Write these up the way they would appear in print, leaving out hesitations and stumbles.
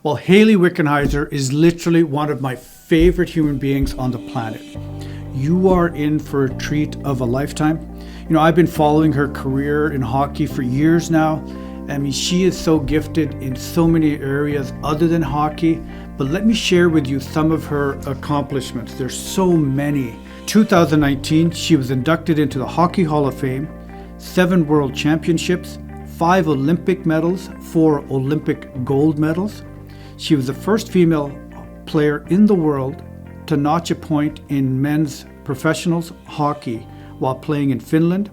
Well, Hayley Wickenheiser is literally one of my favorite human beings on the planet. You are in for a treat of a lifetime. You know, I've been following her career in hockey for years now. I mean, she is so gifted in so many areas other than hockey. But let me share with you some of her accomplishments. There's so many. 2019, she was inducted into the Hockey Hall of Fame, 7 World Championships, 5 Olympic medals, 4 Olympic gold medals. She was the first female player in the world to notch a point in men's professionals hockey while playing in Finland,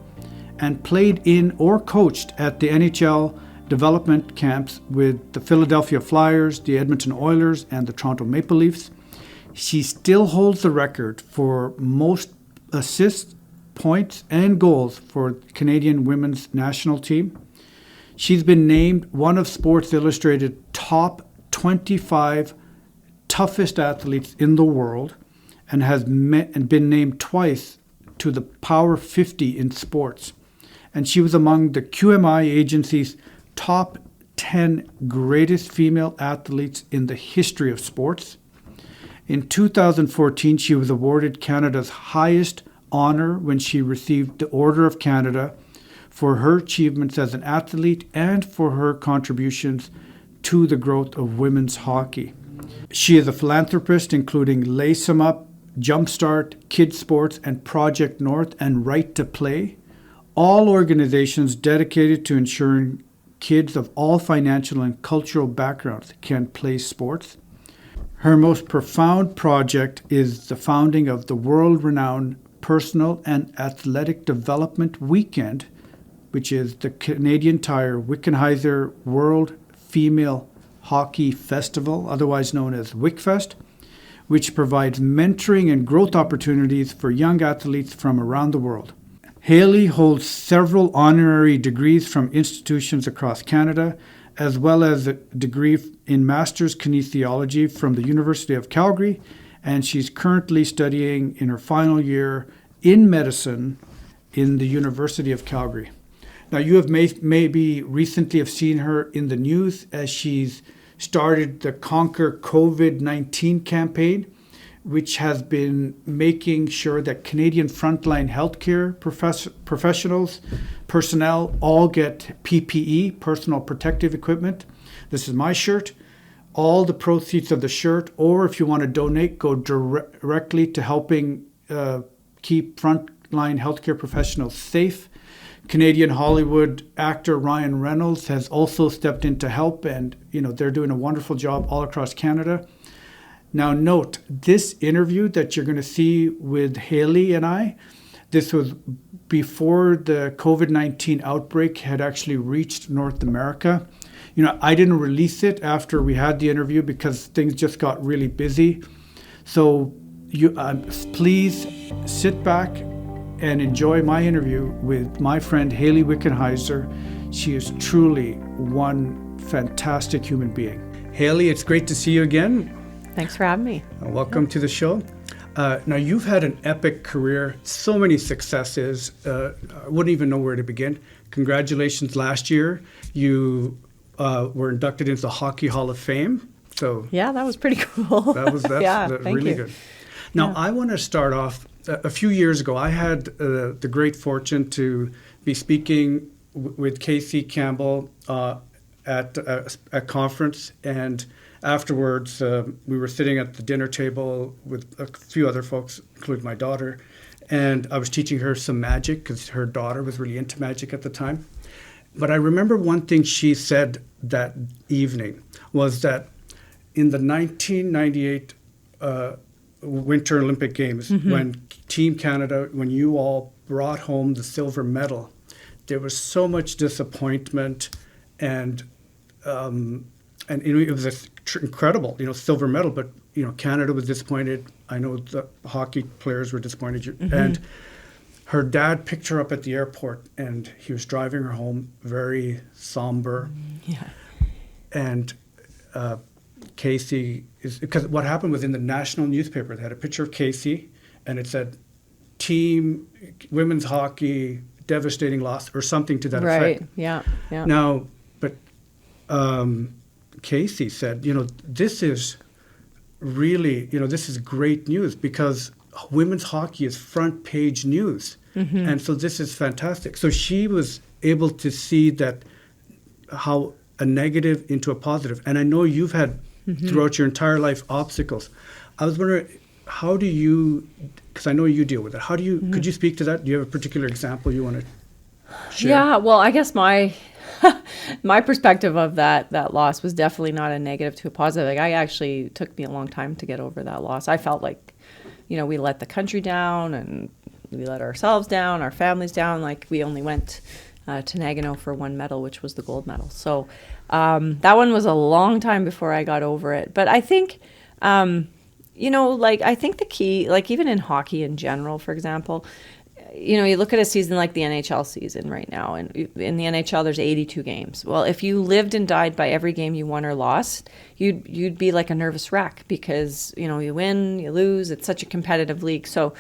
and played in or coached at the NHL development camps with the Philadelphia Flyers, the Edmonton Oilers, and the Toronto Maple Leafs. She still holds the record for most assists, points, and goals for the Canadian women's national team. She's been named one of Sports Illustrated top 25 toughest athletes in the world, and has been named twice to the Power 50 in sports. And she was among the QMI agency's top 10 greatest female athletes in the history of sports. In 2014, she was awarded Canada's highest honor when she received the Order of Canada for her achievements as an athlete and for her contributions to the growth of women's hockey. She is a philanthropist, including Lace 'em Up, Jumpstart, Kids Sports, and Project North, and Right to Play, all organizations dedicated to ensuring kids of all financial and cultural backgrounds can play sports. Her most profound project is the founding of the world-renowned Personal and Athletic Development Weekend, which is the Canadian Tire Wickenheiser World Female Hockey Festival, otherwise known as Wick Fest, which provides mentoring and growth opportunities for young athletes from around the world. Hayley holds several honorary degrees from institutions across Canada, as well as a degree in Master's Kinesiology from the University of Calgary, and she's currently studying in her final year in medicine in the University of Calgary. Now, you have maybe recently have seen her in the news as she's started the Conquer COVID-19 campaign, which has been making sure that Canadian frontline healthcare professionals, personnel, all get PPE, personal protective equipment. This is my shirt. All the proceeds of the shirt, or if you want to donate, go directly to helping keep frontline healthcare professionals safe. Canadian Hollywood actor Ryan Reynolds has also stepped in to help, and they're doing a wonderful job all across Canada. Now note, this interview that you're going to see with Hayley and I, this was before the COVID-19 outbreak had actually reached North America. I didn't release it after we had the interview because things just got really busy. So please sit back and enjoy my interview with my friend Hayley Wickenheiser. She is truly one fantastic human being. Hayley, it's great to see you again. Thanks for having me. Welcome to the show. Now, you've had an epic career, so many successes. I wouldn't even know where to begin. Congratulations. Last year, you were inducted into the Hockey Hall of Fame. So yeah, that was pretty cool. That's really good. Now, I want to start off. A few years ago, I had the great fortune to be speaking with Casey Campbell at a conference, and afterwards we were sitting at the dinner table with a few other folks, including my daughter, and I was teaching her some magic because her daughter was really into magic at the time. But I remember one thing she said that evening was that in the 1998 Winter Olympic Games, when Team Canada, when you all brought home the silver medal, there was so much disappointment, and it was incredible, silver medal. But Canada was disappointed. I know the hockey players were disappointed, and her dad picked her up at the airport, and he was driving her home, very somber. Yeah, and Casey is, because what happened was in the national newspaper, they had a picture of Casey, and it said, "Team women's hockey, devastating loss," or something to that effect. Right. Yeah. Now, but Casey said, this is really, this is great news because women's hockey is front page news. And so this is fantastic. So she was able to see that how a negative into a positive. And I know you've had throughout your entire life obstacles. I was wondering, how do you, because I know you deal with it, how do you, could you speak to that? Do you have a particular example you want to share? Yeah, well, I guess my my perspective of that loss was definitely not a negative to a positive. Like, it took me a long time to get over that loss. I felt like, we let the country down and we let ourselves down, our families down. Like, we only went to Nagano for one medal, which was the gold medal. So that one was a long time before I got over it. But I think, I think the key, like even in hockey in general, for example, you look at a season like the NHL season right now, and in the NHL there's 82 games. Well, if you lived and died by every game you won or lost, you'd be like a nervous wreck because, you win, you lose. It's such a competitive league. So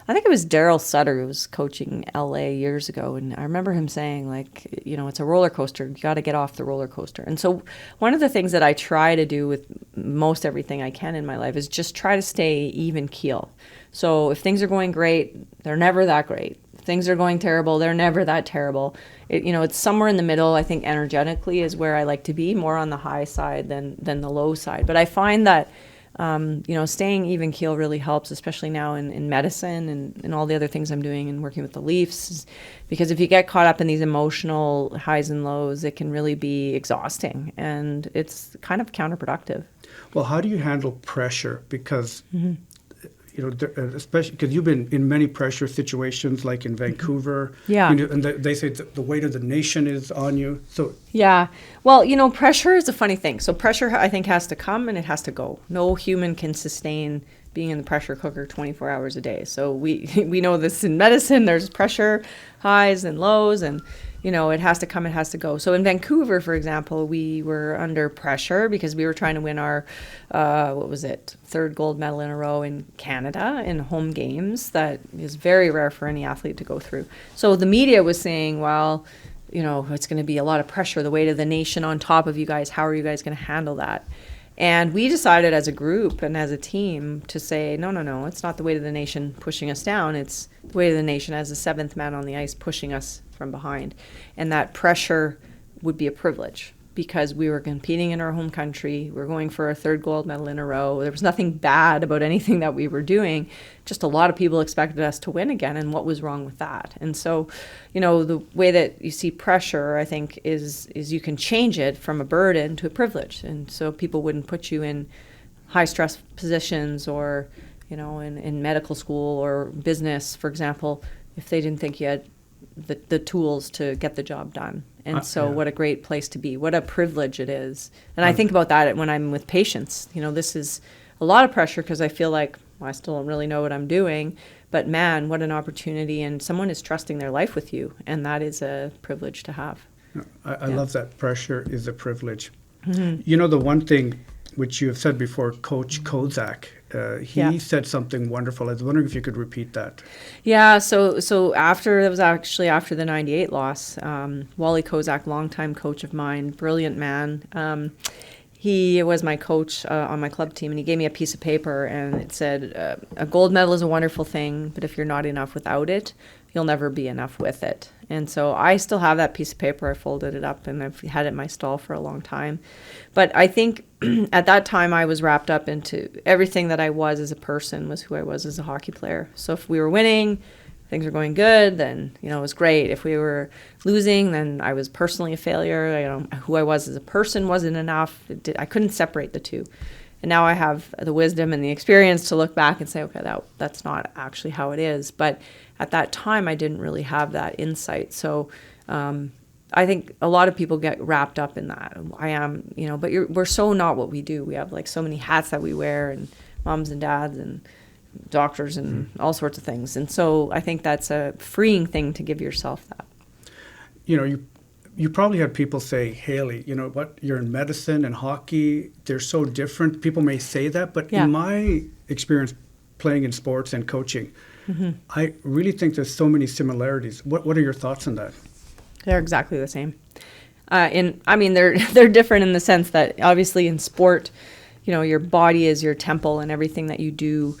I think it was Daryl Sutter who was coaching LA years ago, and I remember him saying, like, it's a roller coaster. You got to get off the roller coaster. And so one of the things that I try to do with most everything I can in my life is just try to stay even keel. So if things are going great, they're never that great. If things are going terrible, they're never that terrible. It's somewhere in the middle. I think energetically is where I like to be, more on the high side than the low side. But I find that staying even keel really helps, especially now in medicine and all the other things I'm doing and working with the Leafs, because if you get caught up in these emotional highs and lows, it can really be exhausting and it's kind of counterproductive. Well, how do you handle pressure? Because, especially because you've been in many pressure situations like in Vancouver. Yeah. And they say the weight of the nation is on you. So yeah. Well, pressure is a funny thing. So pressure, I think, has to come and it has to go. No human can sustain being in the pressure cooker 24 hours a day. So we know this in medicine. There's pressure highs and lows, and it has to come, it has to go. So in Vancouver, for example, we were under pressure because we were trying to win our, third gold medal in a row in Canada in home games. That is very rare for any athlete to go through. So the media was saying, well, it's going to be a lot of pressure, the weight of the nation on top of you guys. How are you guys going to handle that? And we decided as a group and as a team to say, no, it's not the weight of the nation pushing us down. It's the weight of the nation as the seventh man on the ice pushing us from behind. And that pressure would be a privilege because we were competing in our home country. We were going for a third gold medal in a row. There was nothing bad about anything that we were doing. Just a lot of people expected us to win again, and what was wrong with that? And so, the way that you see pressure, I think, is you can change it from a burden to a privilege. And so people wouldn't put you in high stress positions or, in medical school or business, for example, if they didn't think you had the tools to get the job done. And so what a great place to be. What a privilege it is. And I think about that when I'm with patients. This is a lot of pressure because I feel like I still don't really know what I'm doing. But man, what an opportunity. And someone is trusting their life with you. And that is a privilege to have. I love that. Pressure is a privilege. Mm-hmm. The one thing which you have said before, Coach Kozak, he said something wonderful. I was wondering if you could repeat that. Yeah, so it was actually after the 98 loss, Wally Kozak, longtime coach of mine, brilliant man. He was my coach on my club team, and he gave me a piece of paper, and it said, a gold medal is a wonderful thing, but if you're not enough without it, you'll never be enough with it. And so I still have that piece of paper. I folded it up, and I've had it in my stall for a long time. But I think at that time I was wrapped up into everything that I was as a person was who I was as a hockey player. So if we were winning, things were going good, then, it was great. If we were losing, then I was personally a failure. Who I was as a person wasn't enough. I couldn't separate the two. And now I have the wisdom and the experience to look back and say, okay, that's not actually how it is. But at that time, I didn't really have that insight. So I think a lot of people get wrapped up in that. I am, but we're so not what we do. We have like so many hats that we wear, and moms and dads and doctors and all sorts of things. And so I think that's a freeing thing to give yourself that. You probably had people say, Hayley, you're in medicine and hockey, they're so different. People may say that, but in my experience playing in sports and coaching, I really think there's so many similarities. What are your thoughts on that? They're exactly the same. They're different in the sense that obviously in sport, your body is your temple, and everything that you do,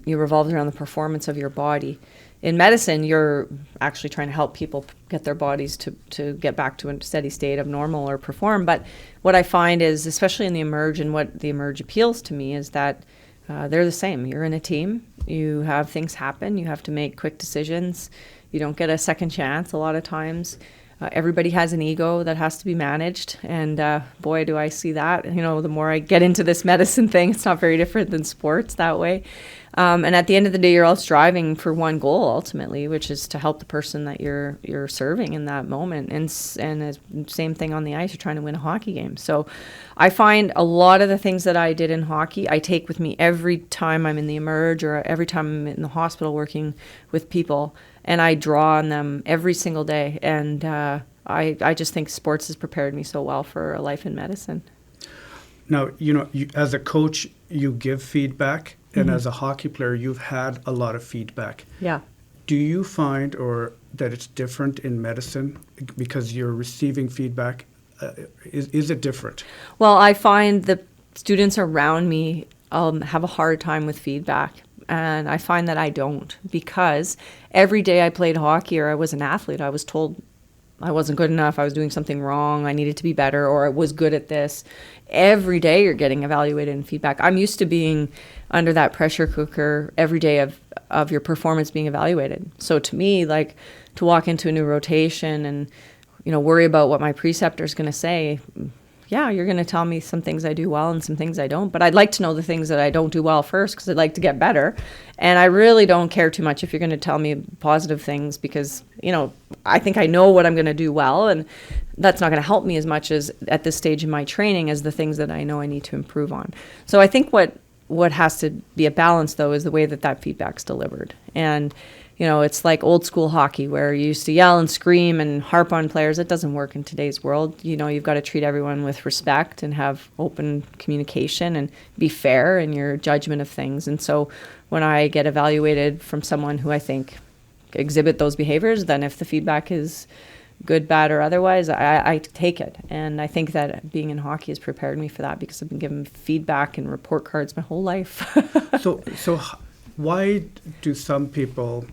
you revolves around the performance of your body. In medicine, you're actually trying to help people get their bodies to get back to a steady state of normal or perform. But what I find is, especially in the Emerge, and what the Emerge appeals to me is that they're the same. You're in a team. You have things happen. You have to make quick decisions. You don't get a second chance a lot of times. Everybody has an ego that has to be managed. And boy, do I see that. The more I get into this medicine thing, it's not very different than sports that way. And at the end of the day, you're all striving for one goal ultimately, which is to help the person that you're serving in that moment. And the same thing on the ice, you're trying to win a hockey game. So I find a lot of the things that I did in hockey, I take with me every time I'm in the Emerge or every time I'm in the hospital working with people, and I draw on them every single day. And I just think sports has prepared me so well for a life in medicine. Now, as a coach, you give feedback. And as a hockey player, you've had a lot of feedback. Yeah. Do you find that it's different in medicine because you're receiving feedback? Is it different? Well, I find the students around me have a hard time with feedback. And I find that I don't, because every day I played hockey or I was an athlete, I was told I wasn't good enough, I was doing something wrong, I needed to be better, or I was good at this. Every day you're getting evaluated and feedback. I'm used to being under that pressure cooker every day of your performance being evaluated. So to me, like, to walk into a new rotation and, worry about what my preceptor is going to say, yeah, you're going to tell me some things I do well and some things I don't. But I'd like to know the things that I don't do well first, because I'd like to get better. And I really don't care too much if you're going to tell me positive things, because, I think I know what I'm going to do well. And that's not going to help me as much as at this stage in my training as the things that I know I need to improve on. So I think what has to be a balance, though, is the way that feedback's delivered. And it's like old school hockey where you used to yell and scream and harp on players. It doesn't work in today's world. You've got to treat everyone with respect and have open communication and be fair in your judgment of things. And so when I get evaluated from someone who I think exhibit those behaviors, then if the feedback is good, bad, or otherwise, I take it. And I think that being in hockey has prepared me for that, because I've been given feedback and report cards my whole life. So why do some people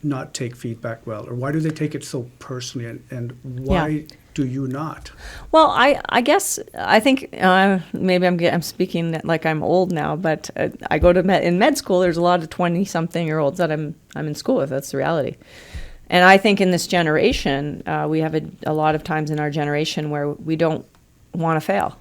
not take feedback well, or why do they take it so personally, and why do you not? Well, I guess I think maybe I'm speaking like I'm old now, but I go to in med school. There's a lot of 20-something-year-olds that I'm in school with. That's the reality. And I think in this generation, we have a lot of times in our generation where we don't want to fail.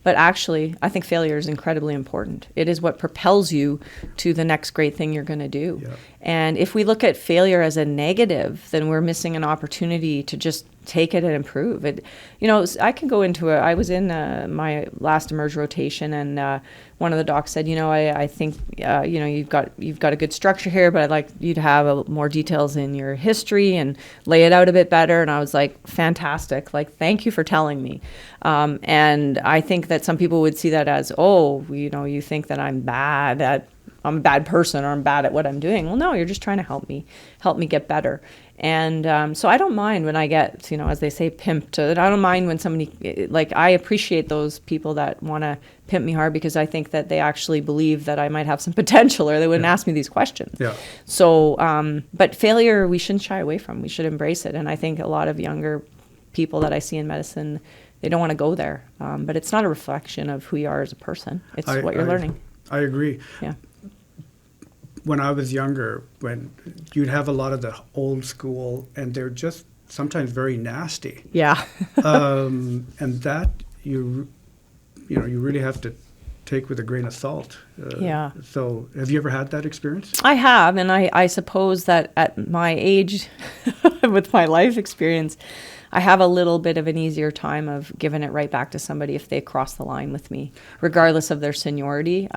But actually, I think failure is incredibly important. It is what propels you to the next great thing you're going to do. Yeah. And if we look at failure as a negative, then we're missing an opportunity to just take it and improve it. I can go into I was in my last Emerge rotation, and one of the docs said, I think, you've got a good structure here, but I'd like you to have more details in your history and lay it out a bit better. And I was like, fantastic. Like, thank you for telling me. And I think that some people would see that as, you think that I'm a bad person, or I'm bad at what I'm doing. Well, no, you're just trying to help me get better. And so I don't mind when I get, as they say, pimped. I don't mind when somebody, I appreciate those people that want to pimp me hard, because I think that they actually believe that I might have some potential, or they wouldn't ask me these questions. Yeah. So, but failure, we shouldn't shy away from. We should embrace it. And I think a lot of younger people that I see in medicine, they don't want to go there. But it's not a reflection of who you are as a person. It's what you're learning. I agree. Yeah. When I was younger, when you'd have a lot of the old school, and they're just sometimes very nasty. Yeah. And that you really have to take with a grain of salt. Yeah. So have you ever had that experience? I have, and I suppose that at my age, with my life experience, I have a little bit of an easier time of giving it right back to somebody if they cross the line with me, regardless of their seniority,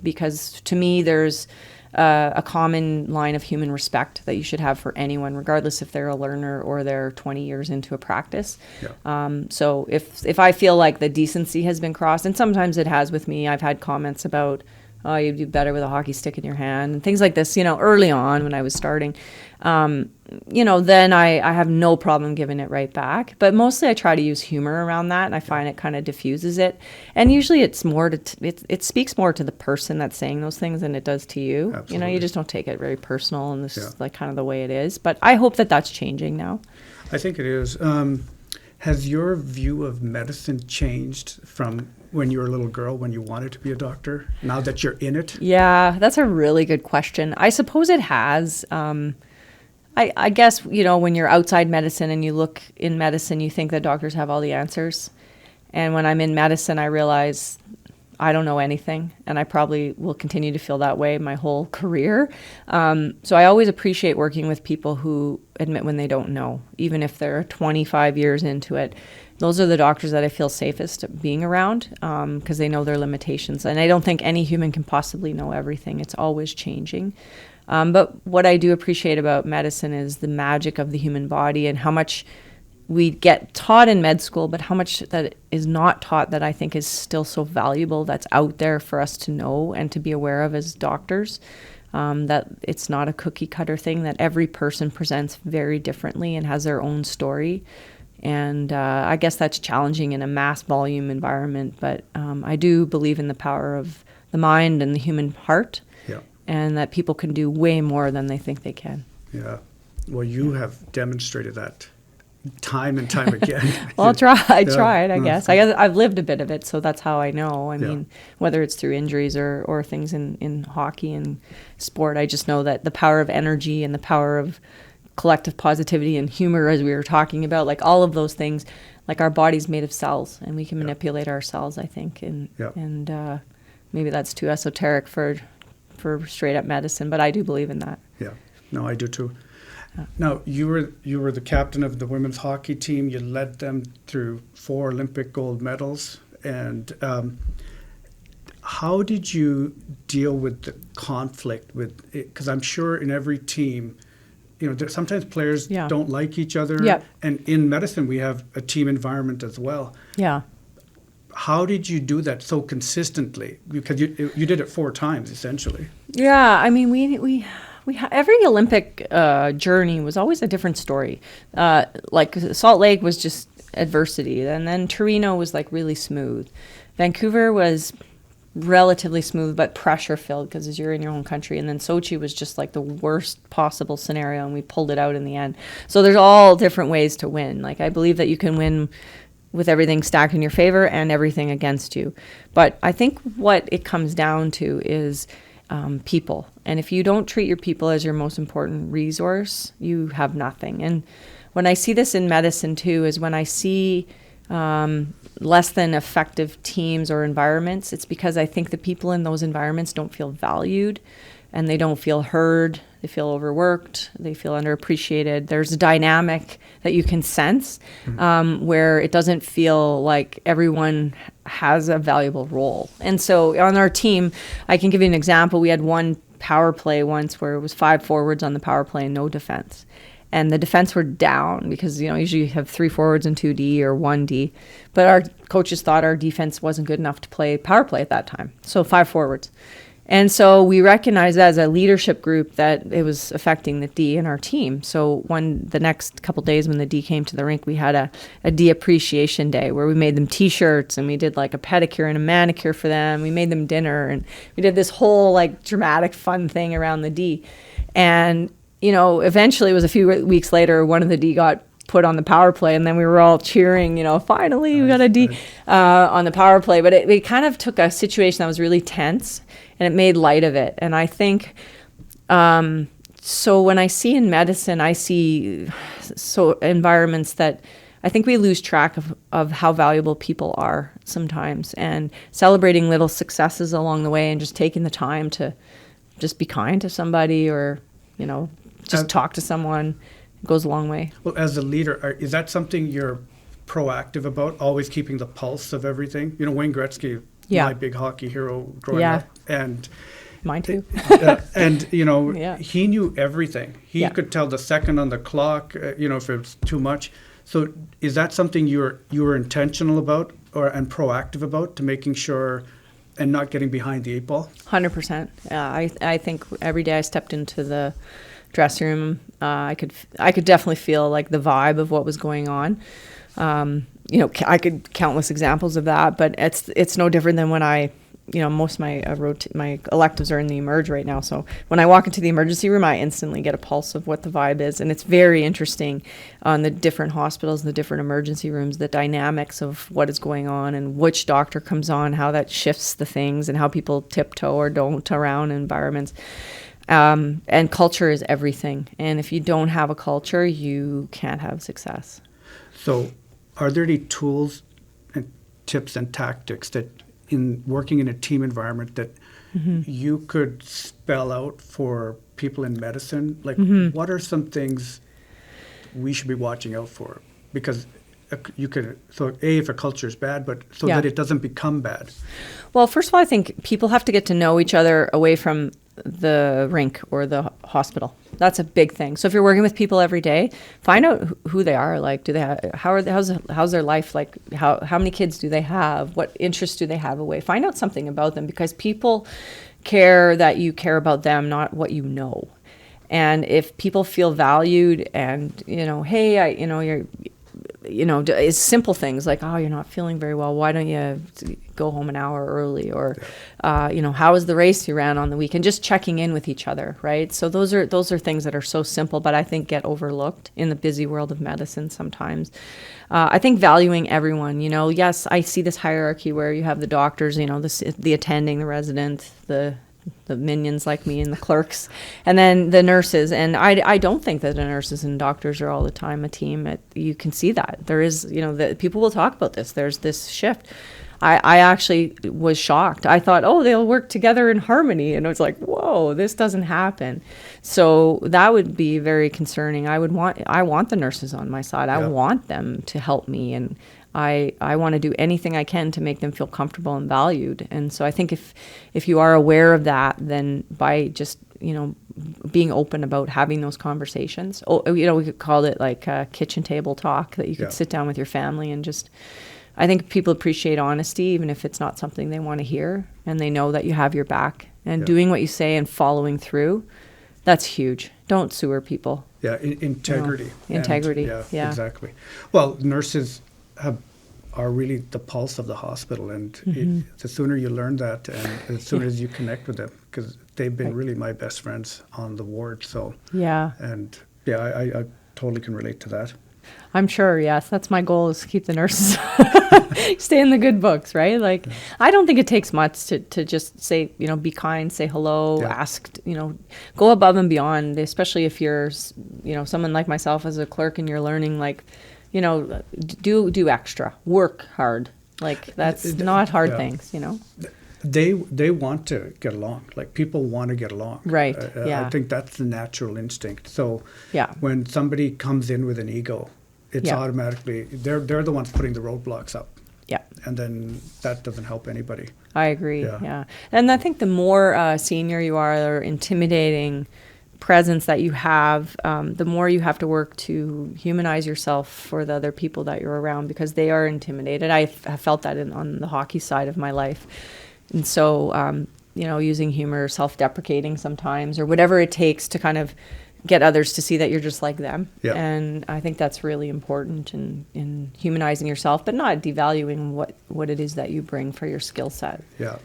because to me there's a common line of human respect that you should have for anyone, regardless if they're a learner or they're 20 years into a practice. Yeah. So if I feel like the decency has been crossed, and sometimes it has with me, I've had comments about oh, you'd do better with a hockey stick in your hand, and things like this, early on when I was starting. Then I have no problem giving it right back. But mostly I try to use humor around that, and I find it kind of diffuses it. And usually it's more it speaks more to the person that's saying those things than it does to you. Absolutely. You just don't take it very personal, and this is like kind of the way it is. But I hope that that's changing now. I think it is. Has your view of medicine changed from when you were a little girl, when you wanted to be a doctor, now that you're in it? Yeah, that's a really good question. I suppose it has. I guess, when you're outside medicine and you look in medicine, you think that doctors have all the answers. And when I'm in medicine, I realize I don't know anything, and I probably will continue to feel that way my whole career. So I always appreciate working with people who admit when they don't know, even if they're 25 years into it. Those are the doctors that I feel safest being around, because they know their limitations. And I don't think any human can possibly know everything. It's always changing. But what I do appreciate about medicine is the magic of the human body and how much we get taught in med school, but how much that is not taught that I think is still so valuable, that's out there for us to know and to be aware of as doctors. That it's not a cookie cutter thing, that every person presents very differently and has their own story. And I guess that's challenging in a mass volume environment, but I do believe in the power of the mind and the human heart, and that people can do way more than they think they can. Yeah. Well, you have demonstrated that time and time again. Well, I tried, I guess. I've lived a bit of it, so that's how I know. I mean, whether it's through injuries or things in hockey and sport, I just know that the power of energy and the power of collective positivity and humor, as we were talking about, like all of those things, like our body's made of cells, and we can manipulate our cells, I think. And maybe that's too esoteric for straight up medicine, but I do believe in that. Yeah. No, I do too. Now, you were the captain of the women's hockey team. You led them through 4 Olympic gold medals. And how did you deal with the conflict with it? Because I'm sure in every team, sometimes players don't like each other. Yeah. And in medicine, we have a team environment as well. Yeah. How did you do that so consistently? Because you did it 4 times, essentially. Yeah, I mean, we every Olympic journey was always a different story. Like Salt Lake was just adversity, and then Torino was like really smooth. Vancouver was relatively smooth but pressure filled because you're in your own country, and then Sochi was just like the worst possible scenario, and we pulled it out in the end. So there's all different ways to win. Like I believe that you can win with everything stacked in your favor and everything against you. But I think what it comes down to is people. And if you don't treat your people as your most important resource, you have nothing. And when I see this in medicine too, is when I see less than effective teams or environments, it's because I think the people in those environments don't feel valued, and they don't feel heard. They feel overworked. They feel underappreciated. There's a dynamic that you can sense where it doesn't feel like everyone has a valuable role. And so on our team, I can give you an example. We had one power play once where it was 5 forwards on the power play and no defense. And the defense were down because, usually you have 3 forwards and 2 D or 1 D. But our coaches thought our defense wasn't good enough to play power play at that time. So 5 forwards. And so we recognized as a leadership group that it was affecting the D in our team. So the next couple of days when the D came to the rink, we had a D appreciation day where we made them T-shirts, and we did like a pedicure and a manicure for them. We made them dinner, and we did this whole like dramatic fun thing around the D. And, eventually it was a few weeks later, one of the D got put on the power play, and then we were all cheering, finally we got a D on the power play. But it kind of took a situation that was really tense, and it made light of it. And I think, so when I see in medicine, I see environments that I think we lose track of how valuable people are sometimes, and celebrating little successes along the way and just taking the time to just be kind to somebody or, just talk to someone goes a long way. Well, as a leader, is that something you're proactive about, always keeping the pulse of everything? Wayne Gretzky, my big hockey hero growing up. And mine too. He knew everything. He could tell the second on the clock, if it was too much. So is that something you were intentional about and proactive about, to making sure and not getting behind the 8 ball? 100%. I think every day I stepped into the dressing room, I could definitely feel like the vibe of what was going on. I could countless examples of that, but it's no different than when most of my electives are in the emerge right now. So when I walk into the emergency room, I instantly get a pulse of what the vibe is. And it's very interesting on the different hospitals and the different emergency rooms, the dynamics of what is going on and which doctor comes on, how that shifts the things and how people tiptoe or don't around environments. And culture is everything. And if you don't have a culture, you can't have success. So are there any tools and tips and tactics that in working in a team environment that you could spell out for people in medicine? Like, what are some things we should be watching out for? Because if a culture is bad, but so that it doesn't become bad. Well, first of all, I think people have to get to know each other away from the rink or the hospital. That's a big thing. So if you're working with people every day, find out who they are. Like, how's their life? Like, how many kids do they have? What interests do they have away? Find out something about them, because people care that you care about them, not what you know. And if people feel valued and, hey, it's simple things like, oh, you're not feeling very well. Why don't you go home an hour early? Or, how was the race you ran on the weekend? Just checking in with each other, right? So those are things that are so simple, but I think get overlooked in the busy world of medicine sometimes. I think valuing everyone, yes, I see this hierarchy where you have the doctors, the attending, the resident, the minions like me and the clerks, and then the nurses. And I don't think that the nurses and doctors are all the time a team. You can see that. There is, the people will talk about this. There's this shift. I actually was shocked. I thought, they'll work together in harmony. And it was like, whoa, this doesn't happen. So that would be very concerning. I want the nurses on my side. I want them to help me. And I want to do anything I can to make them feel comfortable and valued. And so I think if you are aware of that, then by just, being open about having those conversations, we could call it like a kitchen table talk, that you could sit down with your family and just, I think people appreciate honesty, even if it's not something they want to hear, and they know that you have your back, and doing what you say and following through. That's huge. Don't sewer people. Yeah. Integrity. Integrity. Yeah, exactly. Well, nurses are really the pulse of the hospital, and the sooner you learn that, and as soon as you connect with them, because they've been really my best friends on the ward. So I totally can relate to that. I'm sure, yes. That's my goal, is to keep the nurses, stay in the good books, right? Like, I don't think it takes much to just say, be kind, say hello, ask, go above and beyond, especially if you're, someone like myself as a clerk and you're learning, like, do extra, work hard. Like, that's not hard things, They want to get along. Like, people want to get along. Right. I think that's the natural instinct. So when somebody comes in with an ego, it's automatically they're the ones putting the roadblocks up. Yeah. And then that doesn't help anybody. I agree. Yeah. And I think the more senior you are, or intimidating presence that you have, the more you have to work to humanize yourself for the other people that you're around, because they are intimidated. I have felt that on the hockey side of my life. And so, using humor, self-deprecating sometimes, or whatever it takes to kind of get others to see that you're just like them. Yeah. And I think that's really important in humanizing yourself, but not devaluing what it is that you bring for your skill set. Yeah.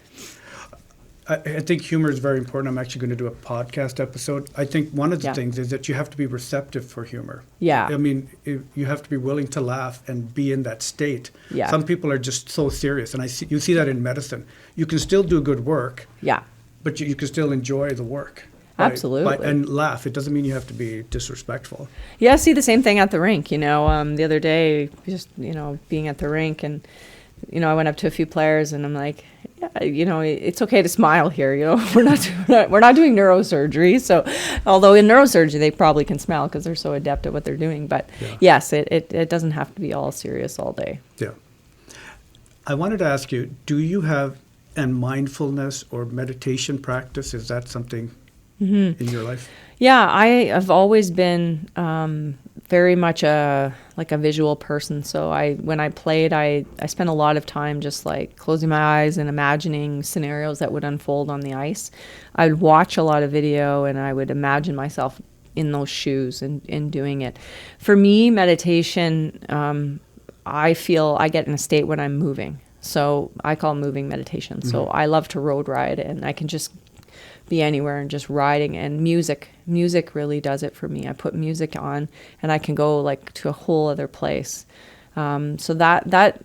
I think humor is very important. I'm actually going to do a podcast episode. I think one of the things is that you have to be receptive for humor. Yeah. I mean, you have to be willing to laugh and be in that state. Yeah. Some people are just so serious, and you see that in medicine. You can still do good work. Yeah. But you can still enjoy the work. Absolutely. And laugh. It doesn't mean you have to be disrespectful. Yeah, I see the same thing at the rink. The other day, just, being at the rink, and, I went up to a few players and I'm like, it's okay to smile here. We're not doing neurosurgery. So, although in neurosurgery they probably can smile because they're so adept at what they're doing. But yes, it doesn't have to be all serious all day. Yeah. I wanted to ask you, do you have a mindfulness or meditation practice? Is that something in your life? Yeah, I have always been very much a visual person. So when I played, I spent a lot of time just like closing my eyes and imagining scenarios that would unfold on the ice. I would watch a lot of video and I would imagine myself in those shoes and doing it. For me, meditation, I feel I get in a state when I'm moving. So I call moving meditation. So I love to road ride, and I can just be anywhere and just riding. And music really does it for me. I put music on and I can go like to a whole other place. So that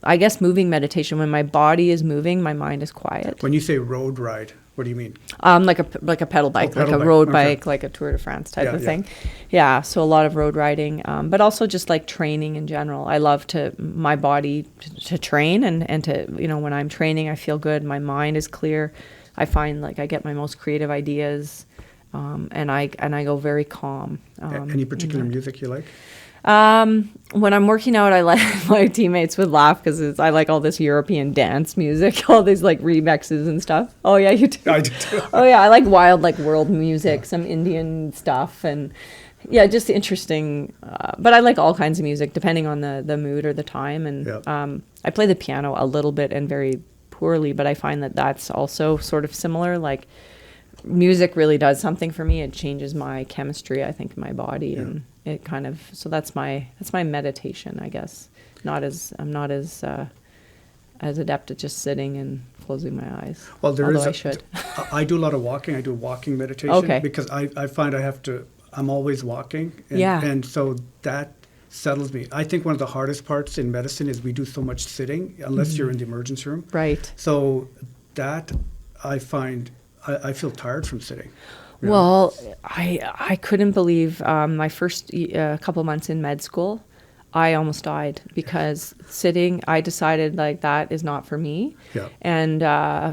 I guess moving meditation, when my body is moving, my mind is quiet. When you say road ride, what do you mean? Like a pedal bike, like a road bike, like a Tour de France type of thing. Yeah, so a lot of road riding, but also just like training in general. I love my body to train and to, when I'm training, I feel good. My mind is clear. I find like I get my most creative ideas, and I go very calm. Any particular music you like? When I'm working out, I like my teammates would laugh because I like all this European dance music, all these like remixes and stuff. Oh yeah, you do. I do too. Oh yeah, I like wild like world music, some Indian stuff, and yeah, just interesting. But I like all kinds of music depending on the mood or the time. And I play the piano a little bit and very poorly, but I find that that's also sort of similar. Like music really does something for me. It changes my chemistry, I think, in my body, and it kind of, so that's my meditation, I guess. I'm not as adept at just sitting and closing my eyes. Well, I should. I do a lot of walking. I do walking meditation because I find I'm always walking. And so that settles me. I think one of the hardest parts in medicine is we do so much sitting unless you're in the emergency room. Right. So that I find I feel tired from sitting. Well, I couldn't believe my first couple months in med school, I almost died because sitting, I decided like that is not for me. Yeah. And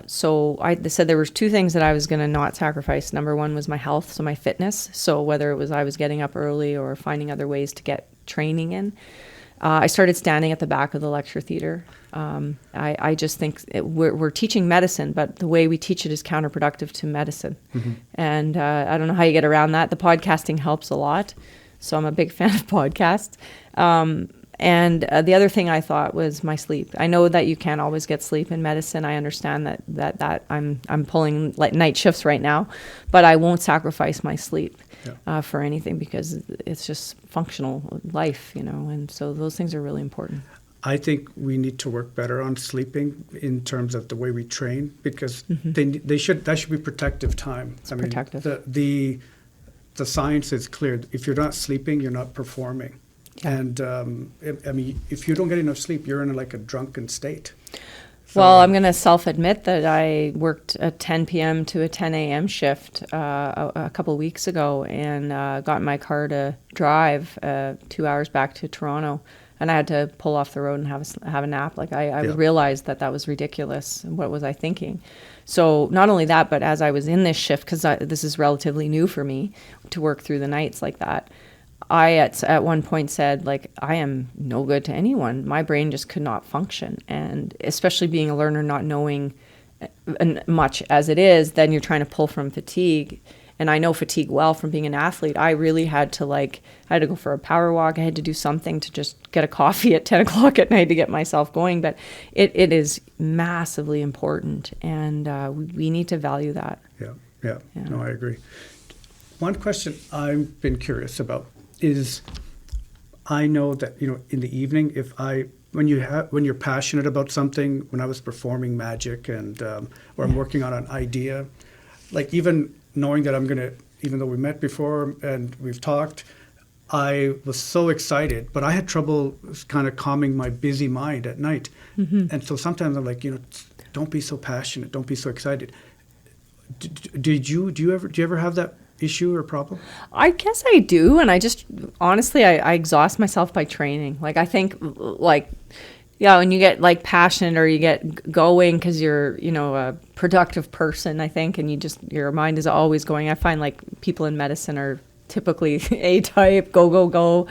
so I said there was two things that I was going to not sacrifice. Number one was my health, so my fitness. So whether it was I was getting up early or finding other ways to get training in. I started standing at the back of the lecture theater. I just think we're teaching medicine, but the way we teach it is counterproductive to medicine. Mm-hmm. And I don't know how you get around that. The podcasting helps a lot. So I'm a big fan of podcasts. And the other thing I thought was my sleep. I know that you can't always get sleep in medicine. I understand that I'm pulling like night shifts right now, but I won't sacrifice my sleep for anything because it's just functional life, and so those things are really important. I think we need to work better on sleeping in terms of the way we train because that should be protective time. It's protective. The science is clear. If you're not sleeping, you're not performing. Yeah. And if you don't get enough sleep, you're in like a drunken state. So, well, I'm going to self-admit that I worked a 10 p.m. to a 10 a.m. shift a couple of weeks ago and got in my car to drive 2 hours back to Toronto. And I had to pull off the road and have a nap. Like I realized that was ridiculous. What was I thinking? So not only that, but as I was in this shift, because this is relatively new for me to work through the nights like that, I at one point said, like, I am no good to anyone. My brain just could not function. And especially being a learner, not knowing much as it is, then you're trying to pull from fatigue. And I know fatigue well from being an athlete. I really had to I had to go for a power walk. I had to do something to just get a coffee at 10 o'clock at night to get myself going. But it is massively important. And we need to value that. Yeah. No, I agree. One question I've been curious about is I know that, in the evening, when you're passionate about something, when I was performing magic and or I'm working on an idea, like even knowing that I'm going to, even though we met before and we've talked, I was so excited, but I had trouble kind of calming my busy mind at night. Mm-hmm. And so sometimes I'm like, don't be so passionate, don't be so excited. Do you ever have that issue or problem? I guess I do. And I just, honestly, I exhaust myself by training. Like, I think when you get passionate or you get going because you're, a productive person, I think, and your mind is always going. I find people in medicine are typically A-type, go,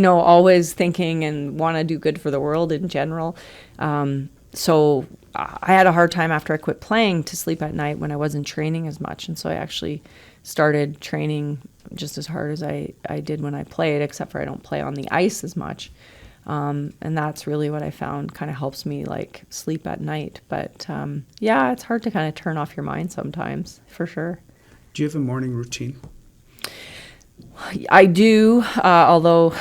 always thinking and want to do good for the world in general. So I had a hard time after I quit playing to sleep at night when I wasn't training as much. And so I actually started training just as hard as I did when I played, except for I don't play on the ice as much. And that's really what I found kind of helps me like sleep at night. But yeah, it's hard to kind of turn off your mind sometimes, for sure. Do you have a morning routine? I do, although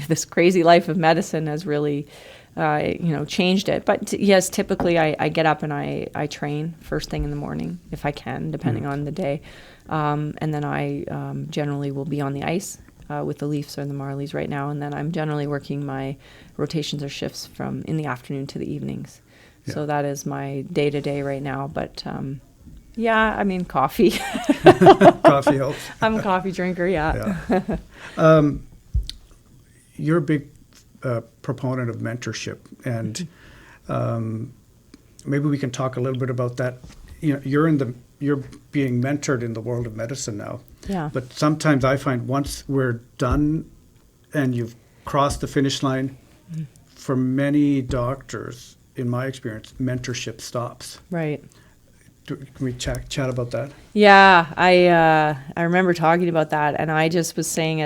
this crazy life of medicine has really, changed it. But yes, typically I get up and I train first thing in the morning if I can, depending on the day. And then I generally will be on the ice with the Leafs or the Marlies right now. And then I'm generally working my rotations or shifts from in the afternoon to the evenings. Yeah. So that is my day-to-day right now. But yeah, I mean, coffee. Coffee helps. I'm a coffee drinker, yeah. You're a big proponent of mentorship, and maybe we can talk a little bit about that. You know, you're being mentored in the world of medicine now. Yeah. But sometimes I find once we're done and you've crossed the finish line, for many doctors, in my experience, mentorship stops. Right. Can we chat about that? Yeah, I remember talking about that, and I just was saying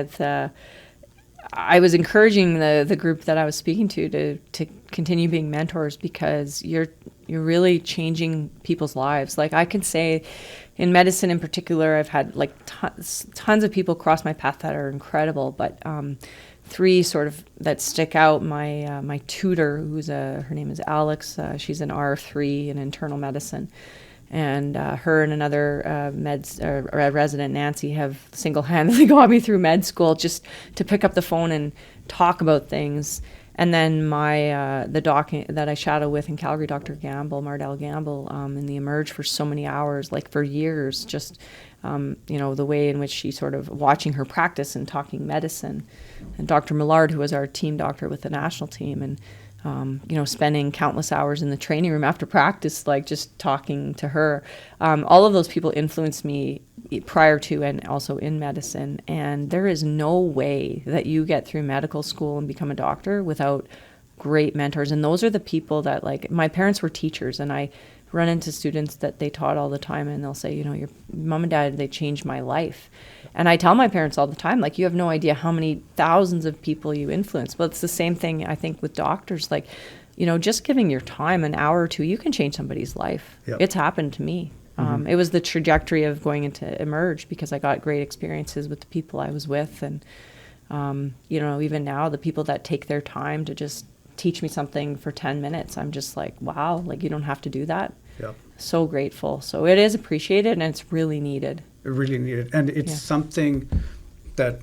I was encouraging the group that I was speaking to continue being mentors, because you're really changing people's lives. Like I can say, in medicine in particular, I've had like tons of people cross my path that are incredible, but three sort of that stick out. My tutor, her name is Alex. She's an R3 in internal medicine. And her and another resident, Nancy, have single-handedly got me through med school just to pick up the phone and talk about things. And then the doc that I shadow with in Calgary, Dr. Mardell Gamble, in the Emerge for so many hours, like for years, just the way in which she sort of watching her practice and talking medicine. And Dr. Millard, who was our team doctor with the national team, and spending countless hours in the training room after practice, like just talking to her. All of those people influenced me prior to and also in medicine. And there is no way that you get through medical school and become a doctor without great mentors. And those are the people that, like, my parents were teachers, and I run into students that they taught all the time, and they'll say, your mom and dad, they changed my life. And I tell my parents all the time, like, you have no idea how many thousands of people you influence. But it's the same thing, I think, with doctors. Like, just giving your time, an hour or two, you can change somebody's life. Yep. It's happened to me. It was the trajectory of going into Emerge, because I got great experiences with the people I was with. And, even now, the people that take their time to just teach me something for 10 minutes, I'm just like, wow, like, you don't have to do that. Yep. So grateful. So it is appreciated, and it's really needed. Really needed. And it's something that,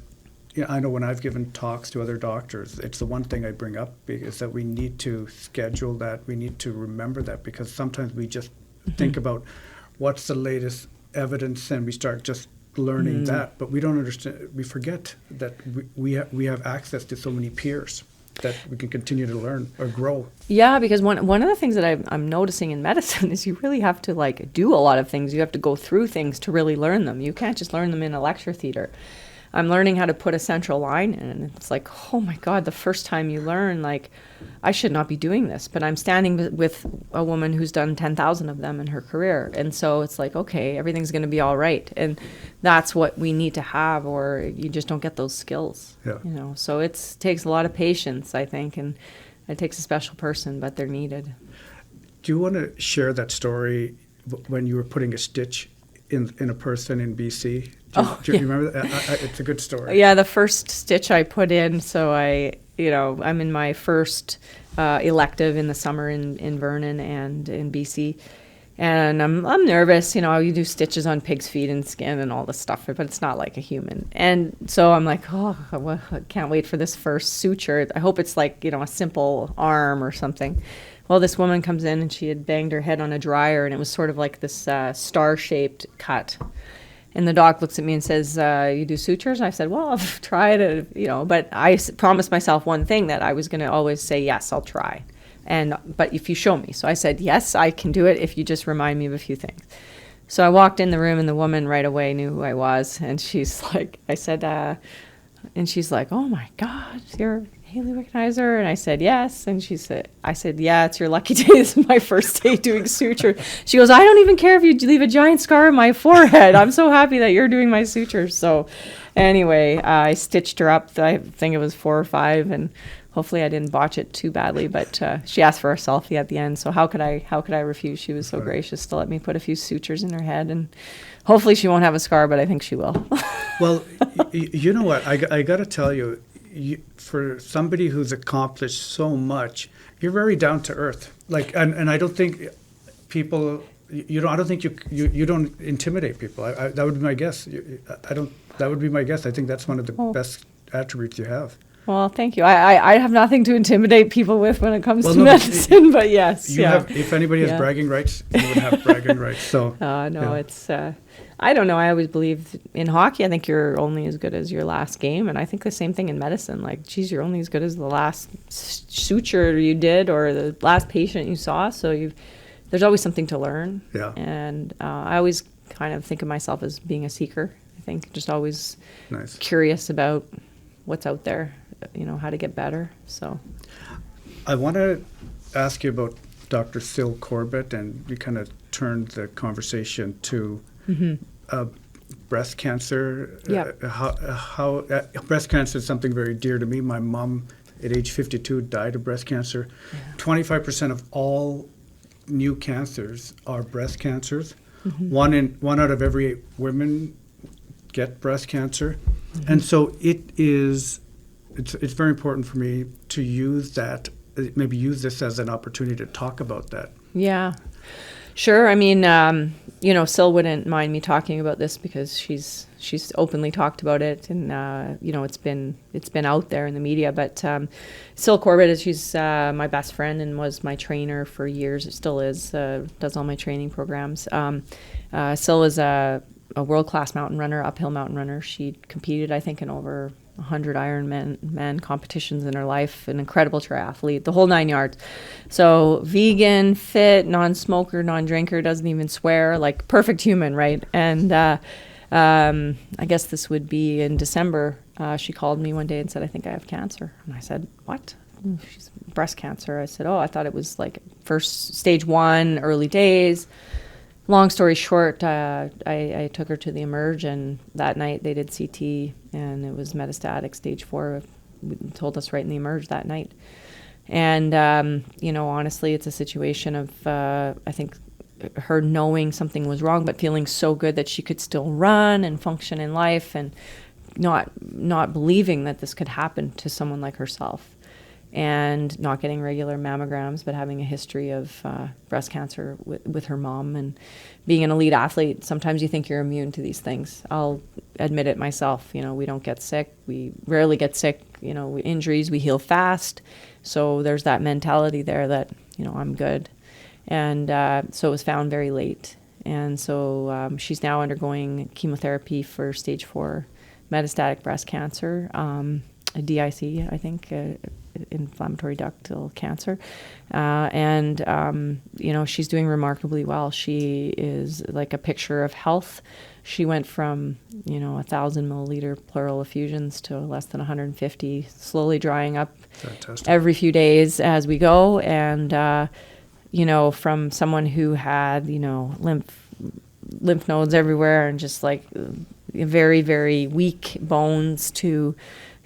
I know when I've given talks to other doctors, it's the one thing I bring up, is that we need to schedule that. We need to remember that, because sometimes we just think about what's the latest evidence, and we start just learning that, but we don't understand. We forget that we have access to so many peers that we can continue to learn or grow. Yeah, because one of the things that I'm noticing in medicine is you really have to, like, do a lot of things. You have to go through things to really learn them. You can't just learn them in a lecture theater. I'm learning how to put a central line in, and it's like, oh my God, the first time you learn, like, I should not be doing this, but I'm standing with a woman who's done 10,000 of them in her career. And so it's like, okay, everything's going to be all right. And that's what we need to have, or you just don't get those skills. Yeah. So it takes a lot of patience, I think, and it takes a special person, but they're needed. Do you want to share that story when you were putting a stitch in a person in BC? Do you remember that? It's a good story. Yeah, the first stitch I put in, so I'm in my first elective in the summer in Vernon and in BC, and I'm nervous. You do stitches on pig's feet and skin and all this stuff, but it's not like a human. And so I'm like, I can't wait for this first suture. I hope it's like, a simple arm or something. Well, this woman comes in, and she had banged her head on a dryer, and it was sort of like this star-shaped cut. And the doc looks at me and says, you do sutures? I said, well, I've tried it, but I promised myself one thing, that I was going to always say, yes, I'll try. But if you show me. So I said, yes, I can do it if you just remind me of a few things. So I walked in the room, and the woman right away knew who I was. And she's like, and she's like, oh my God, you're Hayley Wickenheiser? And I said, yes. And I said, yeah, it's your lucky day. This is my first day doing suture. She goes, I don't even care if you leave a giant scar on my forehead. I'm so happy that you're doing my sutures. So anyway, I stitched her up. I think it was 4 or 5, and hopefully I didn't botch it too badly, but she asked for a selfie at the end. So how could I refuse? She was so gracious to let me put a few sutures in her head, and hopefully she won't have a scar, but I think she will. Well, you know what? I got to tell you, for somebody who's accomplished so much, you're very down to earth. Like, and I don't think people, I don't think you don't intimidate people. That would be my guess. That would be my guess. I think that's one of the best attributes you have. Well, thank you. I have nothing to intimidate people with when it comes to medicine, but yes. If anybody has bragging rights, you would have bragging rights. So it's, I don't know. I always believed in hockey, I think you're only as good as your last game. And I think the same thing in medicine. Like, geez, you're only as good as the last suture you did or the last patient you saw. So there's always something to learn. Yeah. And I always kind of think of myself as being a seeker. I think just always curious about what's out there, how to get better. So I want to ask you about Dr. Syl Corbett, and we kind of turned the conversation to breast cancer. Yeah. How breast cancer is something very dear to me. My mom, at age 52, died of breast cancer. 25% of all new cancers are breast cancers. One out of every 8 women get breast cancer, and so it's very important for me to use this as an opportunity to talk about that. Yeah, sure. I mean, Syl wouldn't mind me talking about this because she's openly talked about it, and it's been out there in the media. But Syl Corbett, she's my best friend and was my trainer for years. It still is. Does all my training programs. Syl is a world-class mountain runner, uphill mountain runner. She competed, I think, in over 100 Ironman competitions in her life, an incredible triathlete, the whole 9 yards. So vegan, fit, non-smoker, non-drinker, doesn't even swear, like perfect human, right? And I guess this would be in December. She called me one day and said, I think I have cancer. And I said, what? She's breast cancer. I said, I thought it was like first stage 1, early days. Long story short, I took her to the Emerge, and that night they did CT, and it was metastatic stage 4. Told us right in the Emerge that night. And, honestly, it's a situation of, I think, her knowing something was wrong, but feeling so good that she could still run and function in life, and not believing that this could happen to someone like herself. And not getting regular mammograms, but having a history of breast cancer with her mom, and being an elite athlete. Sometimes you think you're immune to these things. I'll admit it myself. We don't get sick. We rarely get sick. Injuries, we heal fast. So there's that mentality there that, I'm good. And so it was found very late. And so she's now undergoing chemotherapy for stage 4 metastatic breast cancer, a DIC, I think, inflammatory ductal cancer. She's doing remarkably well. She is like a picture of health. She went from, 1,000 milliliter pleural effusions to less than 150, slowly drying up. Fantastic. Every few days as we go. And, from someone who had, lymph nodes everywhere and just like very, very weak bones to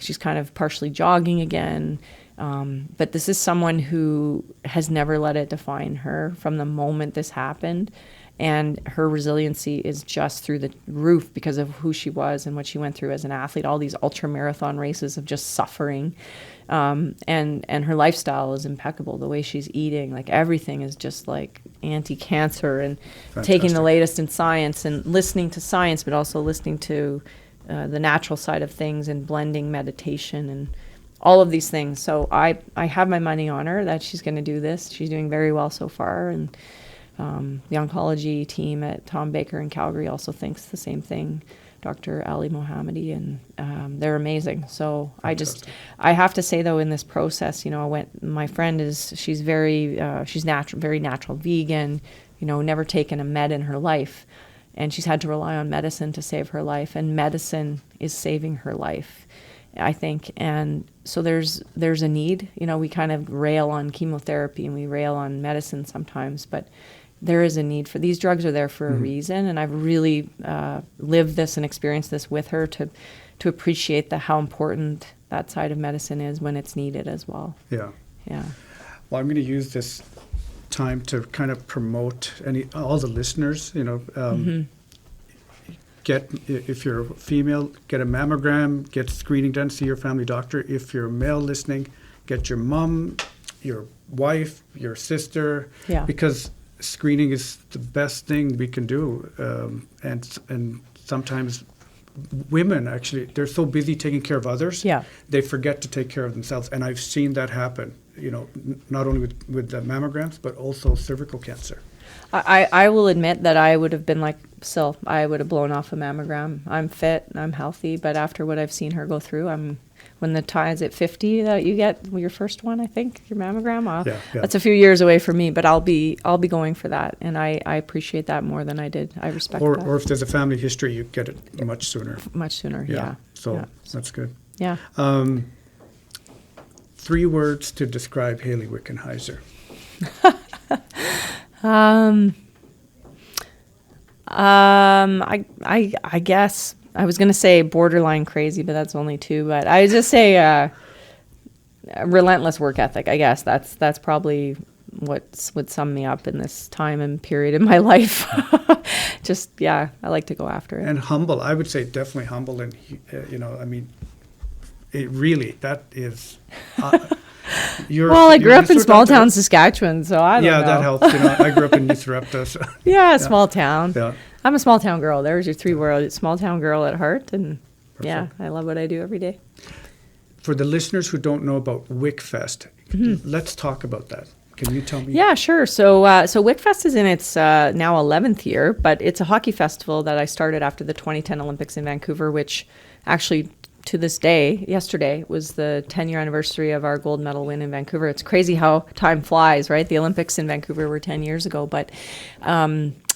she's kind of partially jogging again. But this is someone who has never let it define her from the moment this happened. And her resiliency is just through the roof because of who she was and what she went through as an athlete, all these ultra marathon races of just suffering. And her lifestyle is impeccable. The way she's eating, like everything is just like anti-cancer, and taking the latest in science and listening to science, but also listening to the natural side of things and blending meditation and all of these things. So I have my money on her that she's going to do this. She's doing very well so far. And the oncology team at Tom Baker in Calgary also thinks the same thing, Dr. Ali Mohammadi, and they're amazing. So I have to say though, in this process, my friend she's very natural, very natural, vegan, never taken a med in her life. And she's had to rely on medicine to save her life, and medicine is saving her life. I think. And so there's a need. You know, we kind of rail on chemotherapy and we rail on medicine sometimes, but there is a need for these drugs are there for a reason. And I've really lived this and experienced this with her to appreciate how important that side of medicine is when it's needed as well. Yeah. Yeah. Well, I'm going to use this time to kind of promote all the listeners, you know, if you're a female, get a mammogram, get screening done, see your family doctor. If you're a male listening, get your mom, your wife, your sister, because screening is the best thing we can do. And sometimes women, actually, they're so busy taking care of others, they forget to take care of themselves. And I've seen that happen, you know, not only with the mammograms, but also cervical cancer. I will admit that I would have been like Syl. I would have blown off a mammogram. I'm fit, I'm healthy, but after what I've seen her go through, when the time is at 50 that you get your first one, I think, your mammogram. That's a few years away for me, but I'll be going for that, and I appreciate that more than I did. I respect that. Or if there's a family history, you get it much sooner. Much sooner, yeah. So that's good. Yeah. 3 words to describe Hayley Wickenheiser. I guess I was going to say borderline crazy, but that's only 2. But I would just say a relentless work ethic. I guess that's probably what would sum me up in this time and period in my life. Just, I like to go after it. And humble. I would say definitely humble. And, you know, I mean, it really, that is... I grew up in small town Saskatchewan, so I don't know. Yeah, that helps. You know, I grew up in New Sarepta. So. Small town. Yeah. I'm a small town girl. There's your 3 words. Small town girl at heart, and I love what I do every day. For the listeners who don't know about Wick Fest, let's talk about that. Can you tell me? Yeah, sure. So Wick Fest is in its now 11th year, but it's a hockey festival that I started after the 2010 Olympics in Vancouver, which actually, to this day, yesterday was the 10-year anniversary of our gold medal win in Vancouver. It's crazy how time flies, right? The Olympics in Vancouver were 10 years ago. But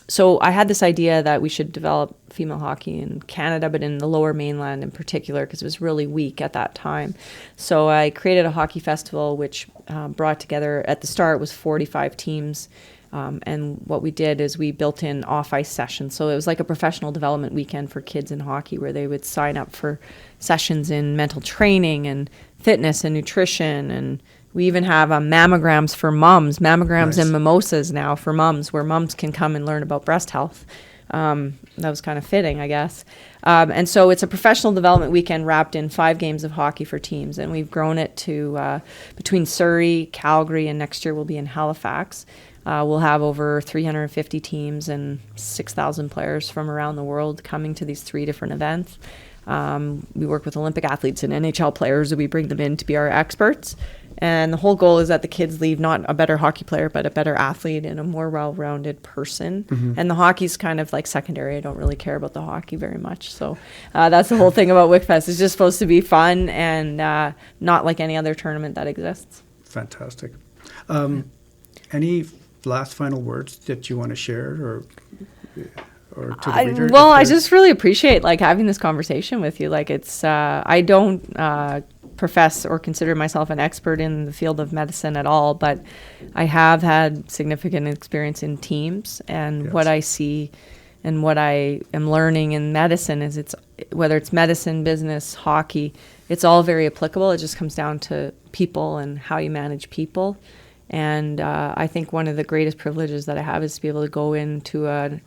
so I had this idea that we should develop female hockey in Canada, but in the Lower Mainland in particular, because it was really weak at that time. So I created a hockey festival, which brought together, at the start, was 45 teams. And what we did is we built in off-ice sessions. So it was like a professional development weekend for kids in hockey where they would sign up for sessions in mental training and fitness and nutrition. And we even have mammograms for moms, mammograms and mimosas now for moms, where moms can come and learn about breast health. That was kind of fitting, I guess. And so it's a professional development weekend wrapped in 5 games of hockey for teams. And we've grown it to between Surrey, Calgary, and next year we'll be in Halifax. We'll have over 350 teams and 6,000 players from around the world coming to these 3 different events. We work with Olympic athletes and NHL players, and we bring them in to be our experts. And the whole goal is that the kids leave not a better hockey player, but a better athlete and a more well-rounded person. And the hockey's kind of like secondary. I don't really care about the hockey very much. So that's the whole thing about Wick Fest. It's just supposed to be fun and not like any other tournament that exists. Fantastic. Any last final words that you want to share or to the reader? Well, I just really appreciate having this conversation with you. It's I don't profess or consider myself an expert in the field of medicine at all, but I have had significant experience in teams, and what I see and what I am learning in medicine is whether it's medicine, business, hockey, it's all very applicable. It just comes down to people and how you manage people. And I think one of the greatest privileges that I have is to be able to go into an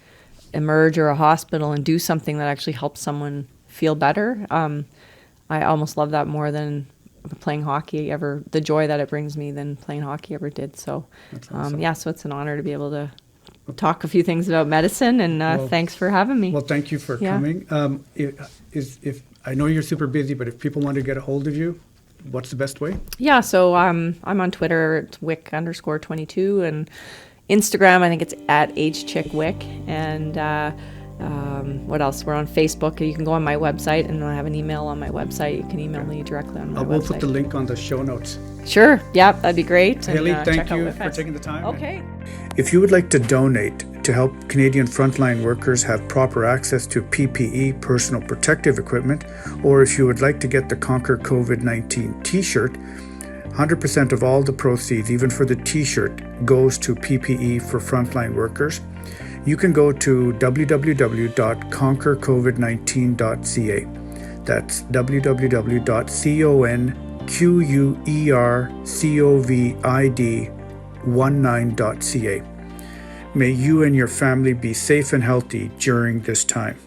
emerge or a hospital and do something that actually helps someone feel better. I almost love that more than playing hockey ever, the joy that it brings me than playing hockey ever did. So, awesome. So it's an honor to be able to talk a few things about medicine, and thanks for having me. Well, thank you for coming. If I know you're super busy, but if people want to get a hold of you, what's the best way? Yeah, so I'm on Twitter, it's Wick_22, and Instagram, I think it's at HChickWick, and what else? We're on Facebook. You can go on my website, and I have an email on my website. You can email me directly on my website. We'll put the link on the show notes. Sure. Yeah, that'd be great. Hayley, thank you for taking the time. Okay. If you would like to donate to help Canadian frontline workers have proper access to PPE, personal protective equipment, or if you would like to get the Conquer COVID-19 t-shirt, 100% of all the proceeds, even for the t-shirt, goes to PPE for frontline workers. You can go to www.conquercovid19.ca. That's www.conquercovid19.ca. May you and your family be safe and healthy during this time.